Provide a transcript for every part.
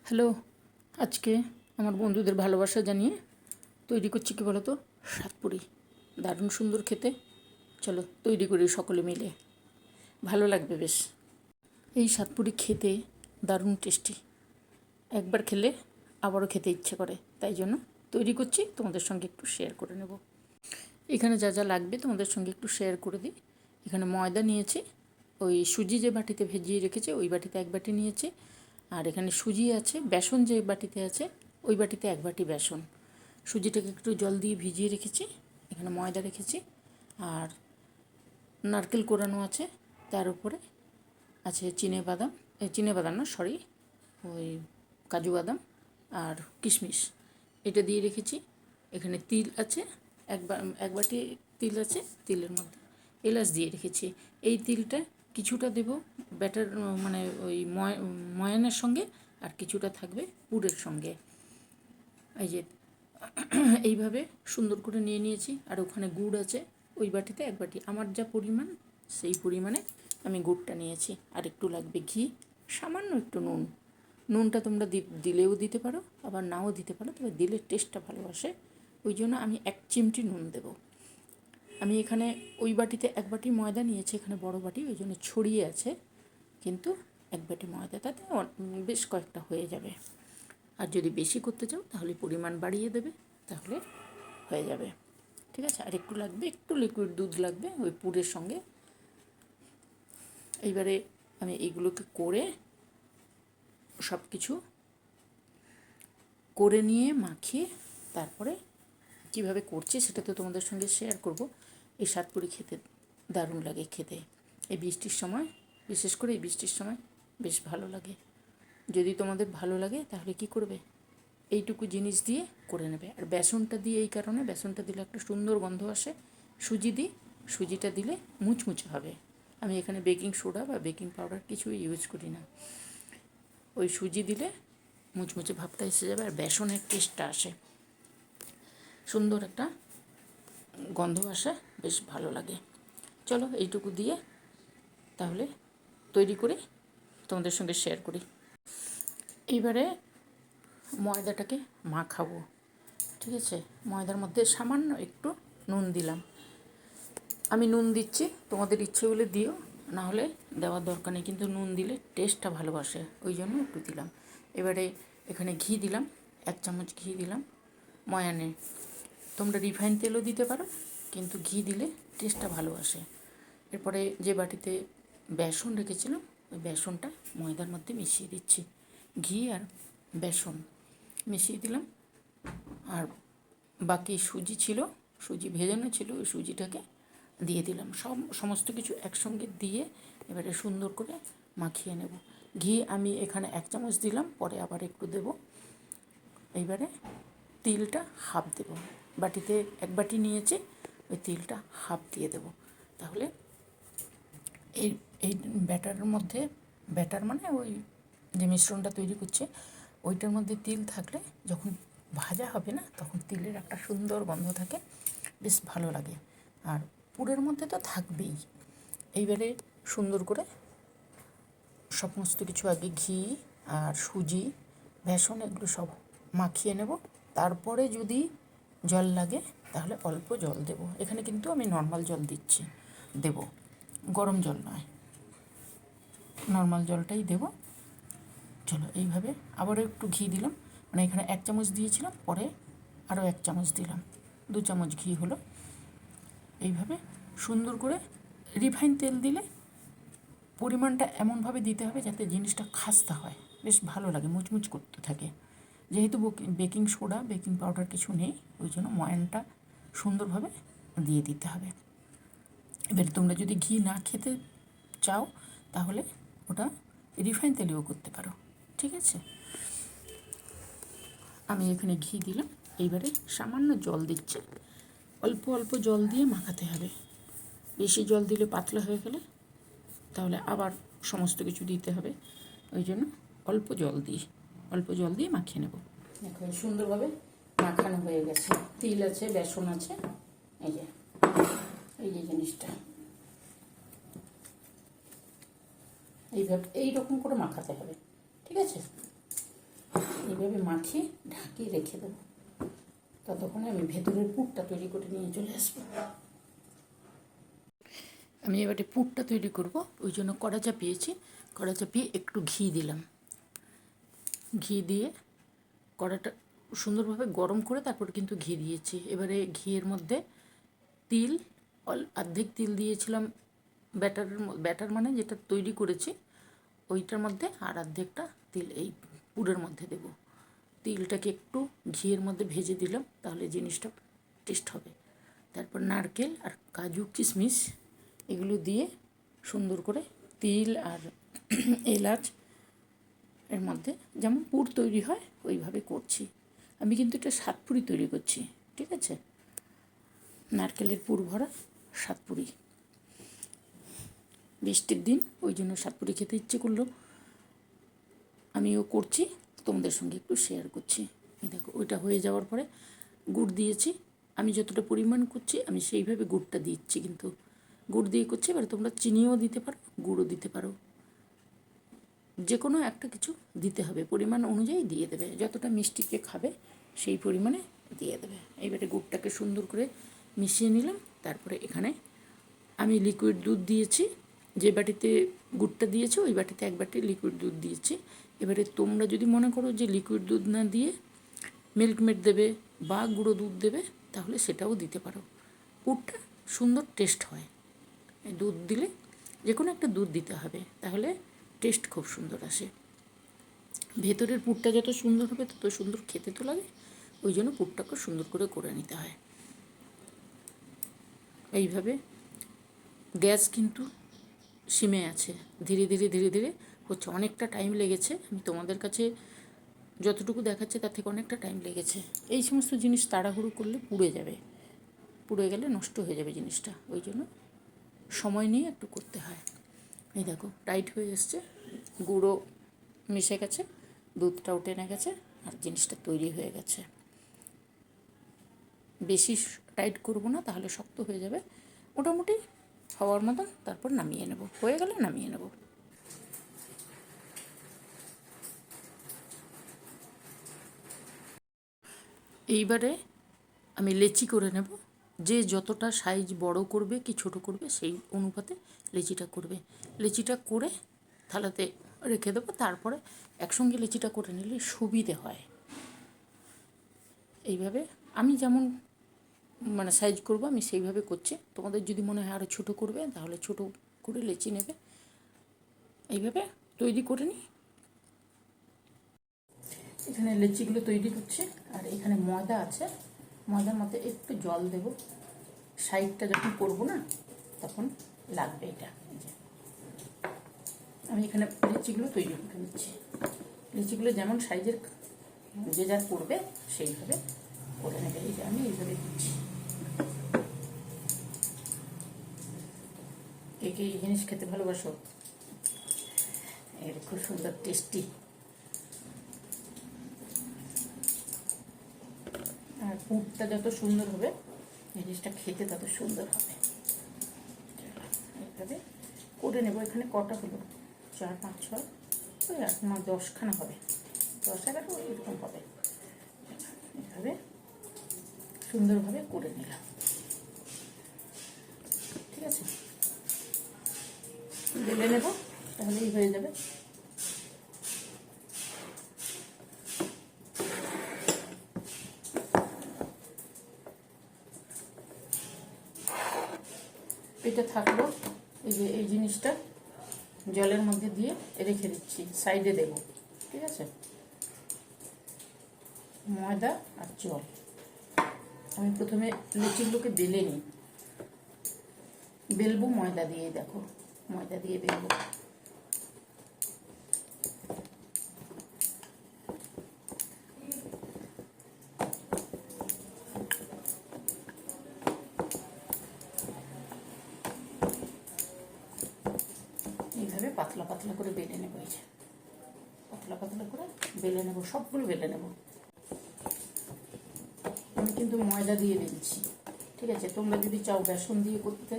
Hello, আজকে আমার বন্ধুদের ভালোবাসা জানিয়ে তৈরি করছি কী বলো তো, সাতপুরি। দারুণ সুন্দর খেতে। চলো তৈরি করি সকলে মিলে, ভালো লাগবে বেশ। এই সাতপুরি খেতে দারুণ টেস্টি, একবার খেলে আবারও খেতে ইচ্ছে করে, তাই জন্য তৈরি করছি, তোমাদের সঙ্গে একটু শেয়ার করে নেব। এখানে যা যা লাগবে তোমাদের সঙ্গে একটু শেয়ার করে দিই। এখানে ময়দা নিয়েছি, ওই সুজি যে বাটিতে ভেজিয়ে রেখেছে ওই বাটিতে এক বাটি নিয়েছি। আর এখানে সুজি আছে, বেসন যে বাটিতে আছে ওই বাটিতে এক বাটি বেসন। সুজিটাকে একটু জল দিয়ে ভিজিয়ে রেখেছি। এখানে ময়দা রেখেছি, আর নারকেল কোরানো আছে, তার উপরে আছে চিনে বাদাম না সরি, ওই কাজু বাদাম আর কিশমিশ, এটা দিয়ে রেখেছি। এখানে তিল আছে, এক বাটি তিল আছে, তিলের মধ্যে এলাচ দিয়ে রেখেছি। এই তিলটা কিছুটা দেব ব্যাটার, মানে ওই ময়ানের সঙ্গে, আর কিছুটা থাকবে পুরের সঙ্গে। এই যে এইভাবে সুন্দর করে নিয়ে নিয়েছি। আর ওখানে গুড় আছে, ওই বাটিতে এক বাটি, আমার যা পরিমাণ সেই পরিমাণে আমি গুড়টা নিয়েছি। আর একটু লাগবে ঘি, সামান্য একটু নুন। নুনটা তোমরা দিলেও দিতে পারো, আবার নাও দিতে পারো, তবে দিলে টেস্টটা ভালো আসে, ওই জন্য আমি এক চিমটি নুন দেবো। আমি এখানে ওই বাটিতে এক বাটি ময়দা নিয়েছি, এখানে বড় বাটি, ওই জন্য ছড়িয়ে আছে, কিন্তু এক বাটি ময়দা তাতে বেশ কয়েকটা হয়ে যাবে। আর যদি বেশি করতে চাও তাহলে পরিমাণ বাড়িয়ে দেবে, তাহলে হয়ে যাবে। ঠিক আছে, আর একটু লাগবে, একটু লিকুইড দুধ লাগবে ওই পুরের সঙ্গে। এইবারে আমি এইগুলোকে করে সব কিছু করে নিয়ে মাখিয়ে তারপরে কীভাবে করছি সেটা তো তোমাদের সঙ্গে শেয়ার করব। এই সাতপুরি খেতে দারুণ লাগে খেতে, এই বৃষ্টির সময়, বিশেষ করে এই বৃষ্টির সময় বেশ ভালো লাগে। যদি তোমাদের ভালো লাগে তাহলে কি করবে, এইটুকু জিনিস দিয়ে করে নেবে। আর বেসনটা দিয়ে এই কারণে, বেসনটা দিলে একটা সুন্দর গন্ধ আসে। সুজি দিই, সুজিটা দিলে মুচমুচে হবে। আমি এখানে বেকিং সোডা বা বেকিং পাউডার কিছুই ইউজ করি না। ওই সুজি দিলে মুচমুচে ভাবটা এসে যাবে, আর বেসনের টেস্টটা আসে, সুন্দর একটা গন্ধ আসে, বেশ ভালো লাগে। চলো এইটুকু দিয়ে তাহলে তৈরি করি, তোমাদের সঙ্গে শেয়ার করি। এইবারে ময়দাটাকে মাখাবো। ঠিক আছে, ময়দার মধ্যে সামান্য একটু নুন দিলাম। আমি নুন দিচ্ছি, তোমাদের ইচ্ছে হলে দিও, না হলে দেওয়ার দরকার নেই, কিন্তু নুন দিলে টেস্টটা ভালোবাসে, ওই জন্য একটু দিলাম। এবারে এখানে ঘি দিলাম, এক চামচ ঘি দিলাম ময়ানে। তোমরা রিফাইন তেলও দিতে পারো, কিন্তু ঘি দিলে টেস্টটা ভালো আসে। এরপরে যে বাটিতে বেসন রেখেছিলাম ওই বেসনটা ময়দার মধ্যে মিশিয়ে দিচ্ছি। ঘি আর বেসন মিশিয়ে দিলাম। আর বাকি সুজি ছিল, সুজি ভেজানো ছিল, ওই সুজিটাকে দিয়ে দিলাম। সমস্ত কিছু একসঙ্গে দিয়ে এবারে সুন্দর করে মাখিয়ে নেব। ঘি আমি এখানে এক চামচ দিলাম, পরে আবার একটু দেব। এইবারে তিলটা হাফ দেব, বাটিতে এক বাটি নিয়েছি, ওই তিলটা হাফ দিয়ে দেব। তাহলে এই এই ব্যাটারের মধ্যে, ব্যাটার মানে ওই যে মিশ্রণটা তৈরি করছে ওইটার মধ্যে তিল থাকলে যখন ভাজা হবে না তখন তিলের একটা সুন্দর গন্ধ থাকে, বেশ ভালো লাগে। আর পুরের মধ্যে তো থাকবেই। এইবারে সুন্দর করে সমস্ত কিছু আগে ঘি আর সুজি, বেসন এগুলো সব মাখিয়ে নেব। তারপরে যদি জল লাগে তাহলে অল্প জল দেব। এখানে কিন্তু আমি নর্মাল জল দেব, গরম জল নয়, নর্মাল জলটাই দেব। চলো এইভাবে আবারও একটু ঘি দিলাম, মানে এখানে এক চামচ দিয়েছিলাম, পরে আরও এক চামচ দিলাম, 2 চামচ ঘি হলো। এইভাবে সুন্দর করে, রিফাইন তেল দিলে পরিমাণটা এমনভাবে দিতে হবে যাতে জিনিসটা খাস্তা হয়, বেশ ভালো লাগে, মুচমুচ করতে থাকে। যেহেতু বেকিং সোডা বেকিং পাউডার কিছু নেই, ওই জন্য ময়ানটা সুন্দরভাবে দিয়ে দিতে হবে। এবার তোমরা যদি ঘি না খেতে চাও তাহলে ওটা রিফাইন তেলেও করতে পারো। ঠিক আছে, আমি এখানে ঘি দিলাম। এইবারে সামান্য জল দিচ্ছি, অল্প অল্প জল দিয়ে মাখাতে হবে। বেশি জল দিলে পাতলা হয়ে গেলে তাহলে আবার সমস্ত কিছু দিতে হবে, ওই জন্য অল্প জল দিয়ে মাখিয়ে নেব। দেখো সুন্দরভাবে মাখানো হয়ে গেছে, তিল আছে, বেসন আছে, এই যে জিনিসটা এইভাবে এইরকম করে মাখাতে হবে। ঠিক আছে, এইভাবে মাখিয়ে ঢাকিয়ে রেখে দেবো। ততক্ষণে আমি ভেতরের পুরটা তৈরি করে নিয়ে চলে আসবো। আমি এবারে পুরটা তৈরি করব, ওই জন্য কড়া চাপিয়েছি। কড়া চাপিয়ে একটু ঘি দিলাম। ঘি দিয়ে কড়াটা সুন্দরভাবে গরম করে তারপর কিন্তু ঘি দিয়েছি। এবারে ঘিয়ের মধ্যে তিল, অর্ধেক তিল দিয়েছিলাম ব্যাটার মানে যেটা তৈরি করেছি ওইটার মধ্যে, আর অর্ধেকটা তিল এই পুরের মধ্যে দেব। তিলটাকে একটু ঘিয়ের মধ্যে ভেজে দিলাম, তাহলে জিনিসটা টেস্ট হবে। তারপর নারকেল আর কাজু কিশমিশ এগুলো দিয়ে সুন্দর করে তিল আর এলাচ এর মধ্যে যেমন পুর তৈরি হয় ওইভাবে করছি। আমি কিন্তু এটা সাতপুরি তৈরি করছি, ঠিক আছে? নারকেলের পুর ভরা সাতপুরি। বৃষ্টির দিন ওই জন্য সাতপুরি খেতে ইচ্ছে করলো, আমিও করছি, তোমাদের সঙ্গে একটু শেয়ার করছি। এই দেখো ওইটা হয়ে যাওয়ার পরে গুড় দিয়েছি। আমি যতটা পরিমাণ করছি আমি সেইভাবে গুড়টা দিচ্ছি, কিন্তু গুড় দিয়ে করছি। এবার তোমরা চিনিও দিতে পারো, গুড়ও দিতে পারো, যে কোনো একটা কিছু দিতে হবে, পরিমাণ অনুযায়ী দিয়ে দেবে। যতটা মিষ্টিকে খাবে সেই পরিমাণে দিয়ে দেবে। এইবারে গুড়টাকে সুন্দর করে মিশিয়ে নিলাম। তারপরে এখানে আমি লিকুইড দুধ দিয়েছি, যে বাটিতে গুড়টা দিয়েছি ওই বাটিতে এক বাটি লিকুইড দুধ দিয়েছি। এবারে তোমরা যদি মনে করো যে লিকুইড দুধ না দিয়ে মিল্কমেড দেবে বা গুঁড়ো দুধ দেবে, তাহলে সেটাও দিতে পারো। পুরটা সুন্দর টেস্ট হয়। দুধ দিলে যে কোনো একটা দুধ দিতে হবে, তাহলে টেস্ট খুব সুন্দর আসে। ভেতরের পুরটা যত সুন্দর হবে তত সুন্দর খেতে তো লাগে, ওই জন্য পুরটাকে সুন্দর করে নিতে হয়। এইভাবে গ্যাস কিন্তু সিমে আছে, ধীরে ধীরে হচ্ছে। অনেকটা টাইম লেগেছে, আমি তোমাদের কাছে যতটুকু দেখাচ্ছে তার থেকে অনেকটা টাইম লেগেছে। এই সমস্ত জিনিস তাড়াহুড়ো করলে পুড়ে যাবে, পুড়ে গেলে নষ্ট হয়ে যাবে জিনিসটা, ওই জন্য সময় নিয়ে একটু করতে হয়। এই দেখো টাইট হয়ে এসছে, গুঁড়ো মিশে গেছে, দুধটাও টেনে গেছে, আর জিনিসটা তৈরি হয়ে গেছে। বেশি টাইট করবো না, তাহলে শক্ত হয়ে যাবে। মোটামুটি হওয়ার মতন, তারপর নামিয়ে নেব। হয়ে গেলে নামিয়ে নেব। এইবারে আমি লেচি করে নেব। যে যতটা সাইজ বড় করবে কি ছোট করবে সেই অনুপাতে লেচিটা করবে। লেচিটা করে থালাতে রেখে দেবো। তারপরে একসঙ্গে লেচিটা করে নিলে সুবিধে হয়। এইভাবে আমি যেমন মানে সাইজ করব আমি সেইভাবে করছি। তোমাদের যদি মনে হয় আরও ছোটো করবে তাহলে ছোটো করে লেচি নেবে। এইভাবে তৈরি করে নিই। এখানে লেচিগুলো তৈরি করছি, আর এখানে ময়দা আছে। ময়দার মধ্যে একটু জল দেব, সাইডটা যখন করবো না তখন লাগবে এটা। আমি এখানে লেচিগুলো তৈরি করে নিচ্ছি। লেচিগুলো যেমন সাইজের যে যার করবে সেইভাবে করে নেবে। এই যে আমি এইভাবে দিচ্ছি। কে কে এই জিনিস খেতে ভালোবাসো? এর খুব সুন্দর টেস্টি। আর পুরটা যত সুন্দর হবে জিনিসটা খেতে তত সুন্দর হবে। এইভাবে করে নেবো। এখানে কটা হলো? 4, 5, 6, ওই 8, 9, 10খানা হবে, 10, 11 এরকম হবে। এইভাবে সুন্দরভাবে করে নিলাম, ঠিক আছে? বেলে নেব, তাহলেই হয়ে যাবে। এটা থাকলো। এই যে এই জিনিসটা জলের মধ্যে দিয়ে রেখে দিচ্ছি, সাইডে দেব, ঠিক আছে? ময়দা আর জল। আমি প্রথমে লুচিগুলোকে বেলে নিই। বেলবো ময়দা দিয়ে, দেখো ময়দা দিয়ে বেলবো। এইভাবে পাতলা পাতলা করে বেলে নেবো। এই যে পাতলা পাতলা করে বেলে নেবো, সবগুলো বেলে নেবো। আমি কিন্তু ময়দা দিয়ে বেলছি, ঠিক আছে? তোমরা যদি চাও বেসন দিয়ে করতে,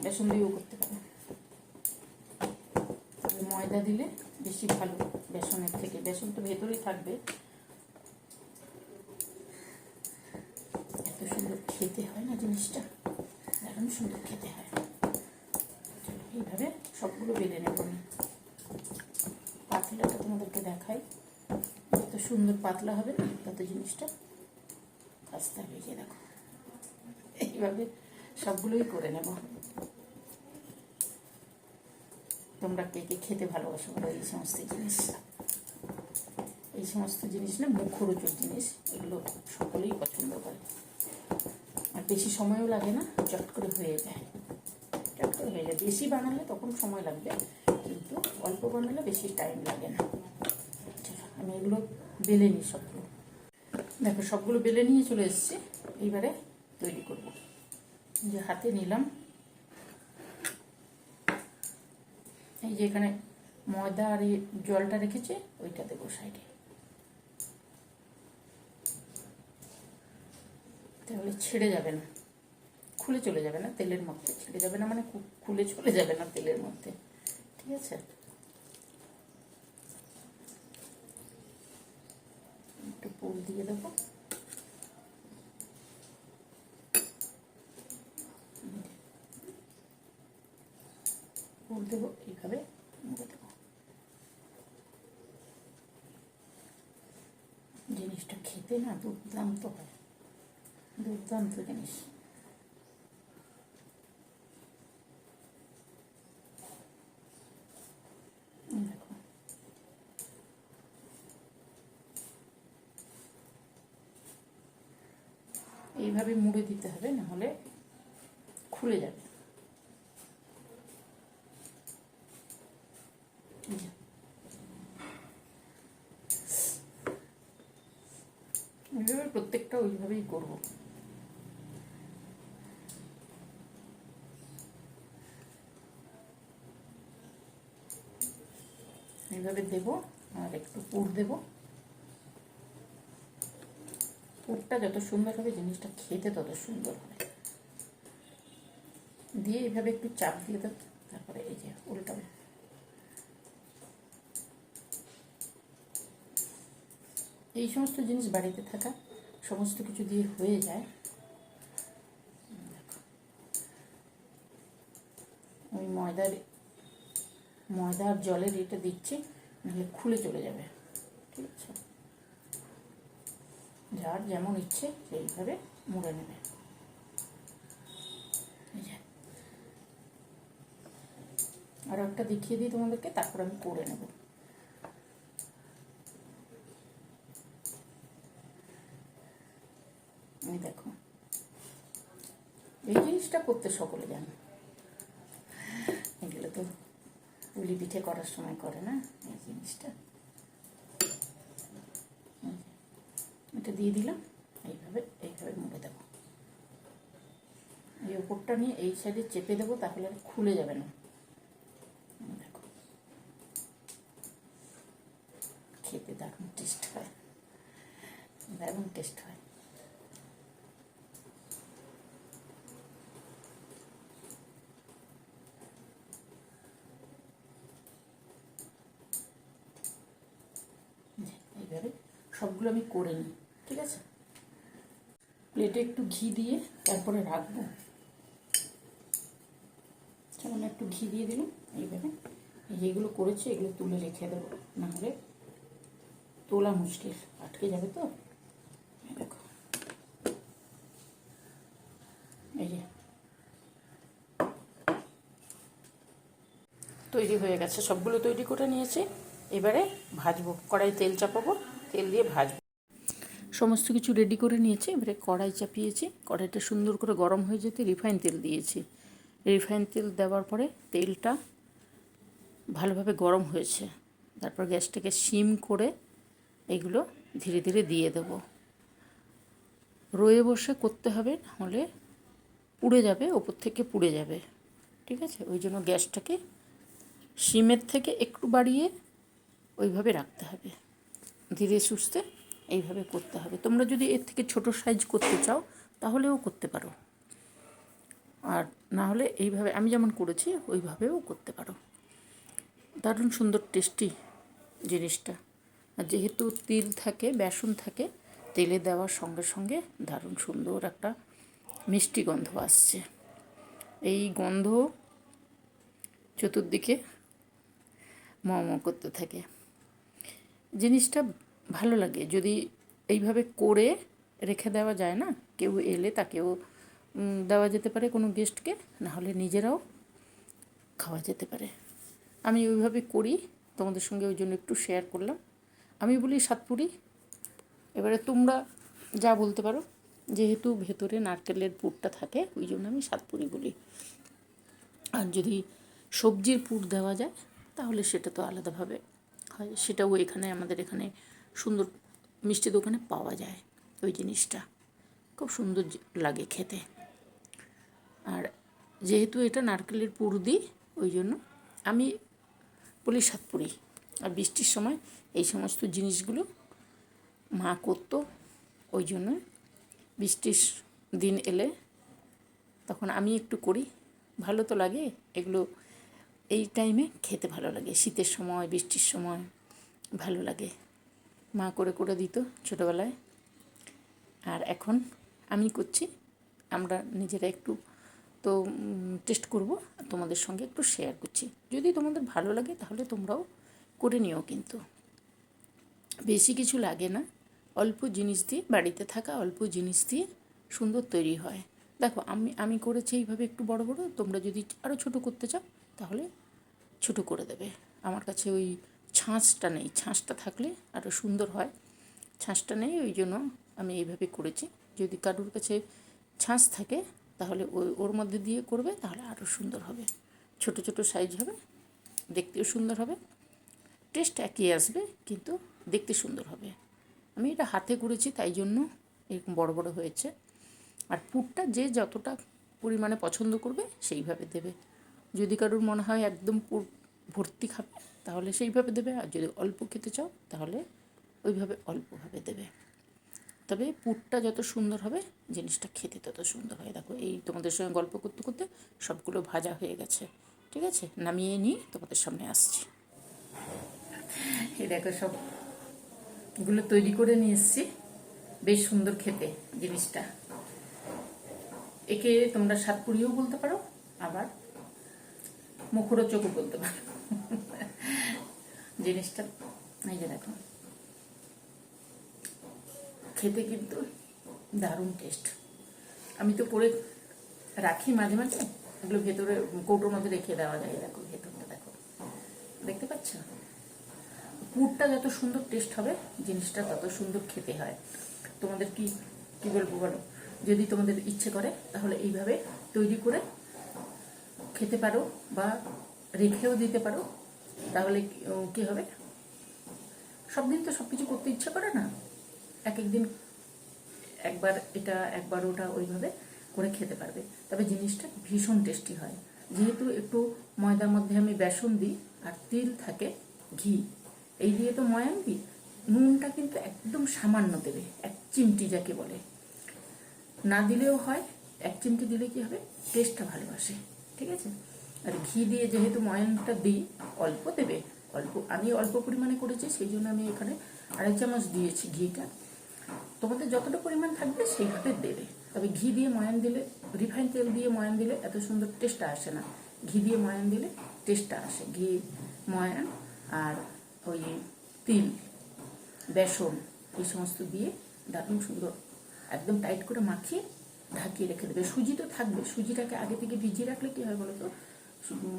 বেসন দিয়েও করতে পারো। তবে ময়দা দিলে বেশি ভালো বেসনের থেকে। বেসন তো ভেতরেই থাকবে, সুন্দর খেতে হয় না জিনিসটা, দারুণ সুন্দর খেতে হয়। এইভাবে সবগুলো বেলে নেব আমি। পাতলাটা তোমাদেরকে দেখাই, যত সুন্দর পাতলা হবে না তত জিনিসটা আস্তে ভেজে দেখো। এইভাবে সবগুলোই করে নেব। তোমরা কে কে খেতে ভালোবাসো বলো এই সমস্ত জিনিস? এই সমস্ত জিনিস না মুখরোচক জিনিস, এগুলো সকলেই পছন্দ করে। আর বেশি সময়ও লাগে না, চট করে হয়ে যায়, চট করে হয়ে যায়। বেশি বানালে তখন সময় লাগবে, কিন্তু অল্প বানালে বেশি টাইম লাগে না। আমি এগুলো বেলে নিই সবগুলো। দেখো সবগুলো বেলে নিয়ে চলে এসেছি, এইবারে তৈরি করব। যে হাতে নিলাম, এই যে এখানে ময়দা আর জলটা রেখেছি ওইটা দেবো সাইডে, তাহলে ছেড়ে যাবে না, খুলে চলে যাবে না তেলের মধ্যে। ছেড়ে যাবে না মানে খুলে চলে যাবে না তেলের মধ্যে, ঠিক আছে? একটু পুর দিয়ে দেবো। পুর দেবো, এইভাবে মুড়ে দেবো। জিনিসটা খেতে না দুর্দান্ত হয়, দুর্দান্ত জিনিস। দেখো এইভাবে মুড়ে দিতে হবে, না হলে খুলে যাবে। এইভাবে প্রত্যেকটা ওইভাবেই করবো। এইভাবে দেবো আর একটু পুর দেবো। পুরটা যত সুন্দর হবে জিনিসটা খেতে তত সুন্দর হবে। দিয়ে এইভাবে একটু চাপ দিয়ে দেবো, তারপরে এই যে উল্টাবো। এই সমস্ত জিনিস বাড়িতে থাকা সমস্ত কিছু দিয়ে হয়ে যায়। ওই ময়দা আর জলের এটা দিচ্ছি, নাহলে খুলে চলে যাবে, ঠিক আছে? যার যেমন ইচ্ছে সেইভাবে মুড়ে নেবে। আর একটা দেখিয়ে দিই তোমাদেরকে, তারপর আমি করে নেব। এই দেখো, এই জিনিসটা করতে সকলে জানে। এগুলো তো পুলি পিঠে করার সময় করে না এই জিনিসটা। এটা দিয়ে দিলাম, এইভাবে এইভাবে মুড়ে দেবো। এই ওপরটা নিয়ে এই সাইডে চেপে দেবো, তাহলে আর খুলে যাবে না। দেখো খেতে দারুণ টেস্ট হয়, দারুণ টেস্ট হয়। এইভাবে সবগুলো আমি করে নিই, ঠিক আছে? প্লেটে একটু ঘি দিয়ে তারপরে রাখবো। সামান্য একটু ঘি দিয়ে দিলাম। এইভাবে যেগুলো করেছি এগুলো তুলে রেখে দেবো, নাহলে তোলা মুশকিল, আটকে যাবে তো। দেখো এই যে তৈরি হয়ে গেছে, সবগুলো তৈরি করে নিয়েছি। এবারে ভাজবো, কড়াই তেল চাপাবো, তেল দিয়ে ভাজবো। সমস্ত কিছু রেডি করে নিয়েছি, এবারে কড়াই চাপিয়েছি। কড়াইটা সুন্দর করে গরম হয়ে যেতে রিফাইন তেল দিয়েছি। রিফাইন তেল দেওয়ার পরে তেলটা ভালোভাবে গরম হয়েছে, তারপর গ্যাসটাকে সিম করে এগুলো ধীরে ধীরে দিয়ে দেব। রয়ে বসে করতে হবে, নাহলে পুড়ে যাবে, ওপর থেকে পুড়ে যাবে, ঠিক আছে? ওই জন্য গ্যাসটাকে সিমের থেকে একটু বাড়িয়ে ওইভাবে রাখতে হবে, ধীরে সুস্থে এইভাবে করতে হবে। তোমরা যদি এর থেকে ছোট সাইজ করতে চাও তাহলেও করতে পারো, আর না হলে এইভাবে আমি যেমন করেছি ওইভাবেও করতে পারো। দারুণ সুন্দর টেস্টি জিনিসটা। আর যেহেতু তিল থাকে, বেসন থাকে, তেলে দেওয়ার সঙ্গে সঙ্গে দারুণ সুন্দর একটা মিষ্টি গন্ধ আসছে। এই গন্ধ চতুর্দিকে করতে থাকে। জিনিসটা ভালো লাগে যদি এইভাবে করে রেখে দেওয়া যায় না, কেউ এলে তাকেও দেওয়া যেতে পারে, কোনো গেস্টকে, নাহলে নিজেরাও খাওয়া যেতে পারে। আমি ওইভাবে করি, তোমাদের সঙ্গে ওই জন্য একটু শেয়ার করলাম। আমি বলি সাতপুরি, এবারে তোমরা যা বলতে পারো, যেহেতু ভেতরে নারকেলের পুরটা থাকে ওই জন্য আমি সাতপুরি বলি। আর যদি সবজির পুর দেওয়া যায় তাহলে সেটা তো আলাদাভাবে হয়, সেটাও এখানে আমাদের এখানে সুন্দর মিষ্টি দোকানে পাওয়া যায়। ওই জিনিসটা খুব সুন্দর লাগে খেতে। আর যেহেতু এটা নারকেলের পুর দিই ওই জন্য আমি বলি সাতপুরি। আর বৃষ্টির সময় এই সমস্ত জিনিসগুলো মা করতো, ওই জন্য বৃষ্টির দিন এলে তখন আমি একটু করি, ভালো তো লাগে এগুলো। এই টাইমে খেতে ভালো লাগে, শীতের সময় বৃষ্টির সময় ভালো লাগে। মা করে করে দিত ছোটোবেলায়, আর এখন আমি করছি। আমরা নিজেরা একটু তো টেস্ট করব, তোমাদের সঙ্গে একটু শেয়ার করছি। যদি তোমাদের ভালো লাগে তাহলে তোমরাও করে নিও, কিন্তু বেশি কিছু লাগে না, অল্প জিনিস দিয়ে, বাড়িতে থাকা অল্প জিনিস দিয়ে সুন্দর তৈরি হয়। দেখো আমি করেছি এইভাবে একটু বড় বড়, তোমরা যদি আরও ছোটো করতে চাও তাহলে ছোটো করে দেবে। আমার কাছে ওই ছাঁচটা নেই, ছাঁচটা থাকলে আরও সুন্দর হয়। ছাঁচটা নেই, ওই জন্য আমি এইভাবে করেছি। যদি কারোর কাছে ছাঁচ থাকে তাহলে ওর মধ্যে দিয়ে করবে, তাহলে আরও সুন্দর হবে। ছোট ছোট সাইজ হবে, দেখতেও সুন্দর হবে, টেস্ট একই আসবে কিন্তু দেখতে সুন্দর হবে। আমি এটা হাতে করেছি তাই জন্য এরকম বড় বড় হয়েছে। আর পুরটা যে যতটা পরিমাণে পছন্দ করবে সেইভাবে দেবে। যদি কারোর মনে হয় একদম পুর ভর্তি খাবে তাহলে সেইভাবে দেবে, আর যদি অল্প খেতে চাও তাহলে ওইভাবে অল্পভাবে দেবে। তবে পুরটা যত সুন্দর হবে জিনিসটা খেতে তত সুন্দর হয়। দেখো এই তোমাদের সঙ্গে গল্প করতে করতে সবগুলো ভাজা হয়ে গেছে, ঠিক আছে, নামিয়ে নিয়ে তোমাদের সামনে আসছি। এই দেখো সবগুলো তৈরি করে নিয়ে এসেছি, বেশ সুন্দর খেতে জিনিসটা। একে তোমরা সাতপুরিও বলতে পারো, আবার মুখরোচকও বলতে পারো। জিনিসটা এই যে দেখো, খেতে কিন্তু দারুণ টেস্ট। আমি তো করে রাখি মাঝে মাঝে, এগুলো ভেতরে কৌটোর মধ্যে রেখে দেওয়া যায়। দেখো ভেতরটা দেখো, দেখতে পাচ্ছ? পুরটা যত সুন্দর টেস্ট হবে জিনিসটা তত সুন্দর খেতে হয়। তোমাদের কি কি বলবো বলো, যদি তোমাদের ইচ্ছে করে তাহলে এইভাবে তৈরি করে খেতে পারো বা রেখেও দিতে পারো। তাহলে কি হবে, সব দিন তো সব কিছু করতে ইচ্ছে করে না, এক এক দিন একবার এটা একবার ওটা ওইভাবে করে খেতে পারবে। তবে জিনিসটা ভীষণ টেস্টি হয়। যেহেতু একটু ময়দার মধ্যে আমি বেসন দিই আর তিল থাকে, ঘি, এই দিয়ে তো ময়ান দিই। নুনটা কিন্তু একদম সামান্য দেবে, 1 চিমটি যাকে বলে, না দিলেও হয়, 1 চিমটি দিলে কি হবে, টেস্টটা ভালো আসে, ঠিক আছে। আর ঘি দিয়ে যেহেতু ময়ানটা দিই, অল্প দেবে, অল্প, আমি অল্প পরিমাণে করেছি সেই জন্য আমি এখানে 2.5 চামচ দিয়েছি ঘিটা। তোমাদের যতটা পরিমাণ থাকবে সেইভাবে দেবে। তবে ঘি দিয়ে ময়ান দিলে, রিফাইন তেল দিয়ে ময়ান দিলে এত সুন্দর টেস্টটা আসে না, ঘি দিয়ে ময়ান দিলে টেস্টটা আসে। ঘি, ময়ান আর ওই তিল, বেসন, এই সমস্ত দিয়ে দারুণ সুন্দর একদম টাইট করে মাখিয়ে ঢাকিয়ে রেখে দেবে। সুজি তো থাকবে, সুজিটাকে আগে থেকে ভিজিয়ে রাখলে কী হয় বলো তো,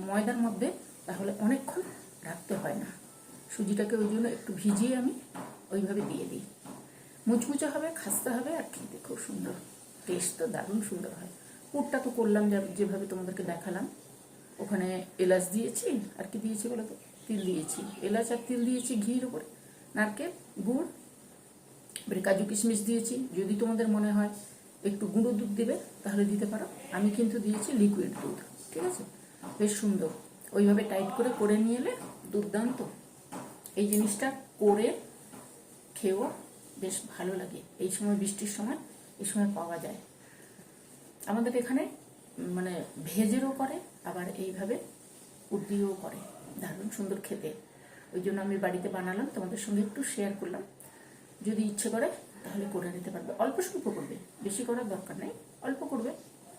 ময়দার মধ্যে তাহলে অনেকক্ষণ রাখতে হয় না। সুজিটাকে ওই জন্য একটু ভিজিয়ে আমি ওইভাবে দিয়ে দিই। মুচমুচে হবে, খাস্তা হবে, আর খেতে খুব সুন্দর, টেস্ট তো দারুণ সুন্দর হয়। পুরটা তো করলাম যেভাবে তোমাদেরকে দেখালাম। ওখানে এলাচ দিয়েছি, আর কি দিয়েছি বলো তো, তিল দিয়েছি, এলাচ আর তিল দিয়েছি ঘির উপরে, নারকেল, গুড়, এবারে কাজু কিশমিশ দিয়েছি। যদি তোমাদের মনে হয় একটু গুঁড়ো দুধ দেবে তাহলে দিতে পারো, আমি কিন্তু দিয়েছি লিকুইড দুধ, ঠিক আছে। বেশ সুন্দর ওইভাবে টাইট করে করে নিয়ে এলে দুর্দান্ত। এই জিনিসটা করে খেয়েও বেশ ভালো লাগে। এই সময় বৃষ্টির সময় এই সময় পাওয়া যায়। আমাদের এখানে মানে ভেজেরও করে, আবার এইভাবে উদ্দিয়েও করে, দারুণ সুন্দর খেতে। ওই জন্য আমি বাড়িতে বানালাম, তোমাদের সঙ্গে একটু শেয়ার করলাম। যদি ইচ্ছে করে তাহলে করে নিতে পারবে। অল্প স্বল্প করবে, বেশি করার দরকার নেই, অল্প করবে।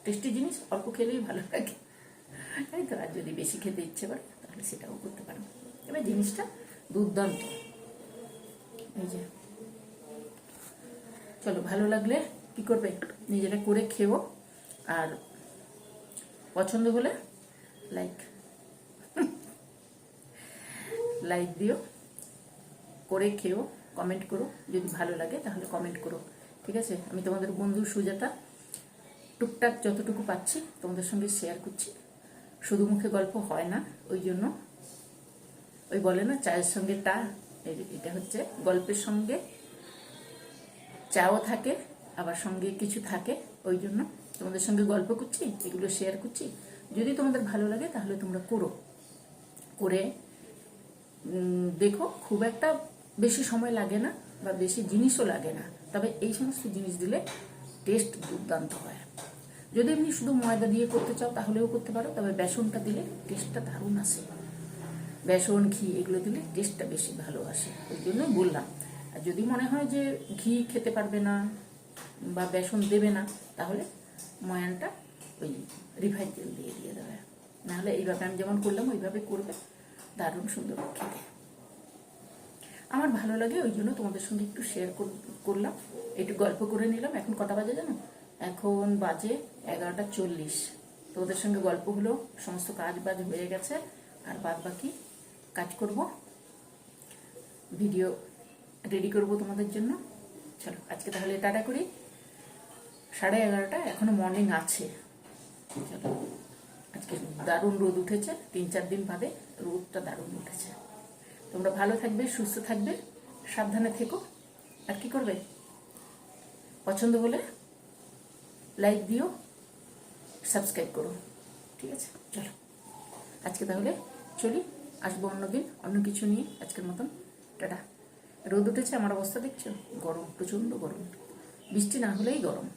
টেস্টি জিনিস অল্প খেলেই ভালো লাগে, তাই তো। আর যদি বেশি খেতে ইচ্ছে করে তাহলে সেটাও করতে পারো। এবার জিনিসটা দুর্দান্ত। এই যে চলো, ভালো লাগলে কি করবে, নিজেরা করে খেও। আর পছন্দ হলে লাইক দিও, করে খেও, কমেন্ট করো। যদি ভালো লাগে তাহলে কমেন্ট করো, ঠিক আছে। আমি তোমাদের বন্ধু সুজাতা, টুকটাক যতটুকু পাচ্ছি তোমাদের সঙ্গে শেয়ার করছি। শুধু মুখে গল্প হয় না, ওই জন্য ওই বলে না চায়ের সঙ্গে টা, এটা হচ্ছে গল্পের সঙ্গে চাও থাকে, আবার সঙ্গে কিছু থাকে। ওই জন্য তোমাদের সঙ্গে গল্প করছি, এগুলো শেয়ার করছি। যদি তোমাদের ভালো লাগে তাহলে তোমরা করো, করে দেখো। খুব একটা বেশি সময় লাগে না বা বেশি জিনিসও লাগে না, তবে এই সমস্ত জিনিস দিলে টেস্ট দুর্দান্ত হয়। যদি এমনি শুধু ময়দা দিয়ে করতে চাও তাহলেও করতে পারো, তবে বেসনটা দিলে টেস্টটা দারুণ আসে। বেসন, ঘি এগুলো দিলে টেস্টটা বেশি ভালো আসে, ওই জন্যই বললাম। আর যদি মনে হয় যে ঘি খেতে পারবে না বা বেসন দেবে না, তাহলে ময়ানটা ওই রিফাইন তেল দিয়ে দেবে। নাহলে এইভাবে আমি যেমন করলাম ওইভাবে করবে, দারুণ সুন্দর খেতে। আমার ভালো লাগে, ওই জন্য তোমাদের সঙ্গে একটু শেয়ার করলাম, একটু গল্প করে নিলাম। এখন কটা বাজে জানো? এখন বাজে 11:40। তোমাদের সঙ্গে গল্প হলো, সমস্ত কাজ বাজ হয়ে গেছে, আর বাদ বাকি কাজ করব, ভিডিও রেডি করব তোমাদের জন্য। চলো আজকে তাহলে টাটা করি। 11:30, এখনো মর্নিং আছে। চলো, আজকে দারুণ রোদ উঠেছে, 3-4 দিন বাদে রোদটা দারুণ উঠেছে। তোমরা ভালো থাকবে, সুস্থ থাকবে, সাবধানে থেকো। আর কি করবে, পছন্দ হলে লাইক দিও, সাবস্ক্রাইব করো, ঠিক আছে। চলো আজকে তাহলে চলি, আসবো অন্যদিন অন্য কিছু নিয়ে। আজকের মতন টাটা। রোদ উঠেছে, আমার অবস্থা দেখছো, গরম, প্রচণ্ড গরম, বৃষ্টি না হলেই গরম।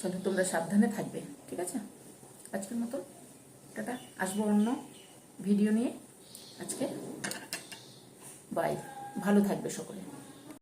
চলো তোমরা সাবধানে থাকবে, ঠিক আছে। আজকের মতন টাটা, আসবো অন্য ভিডিও নিয়ে। আজকে বাই, ভালো থাকবে সকলে।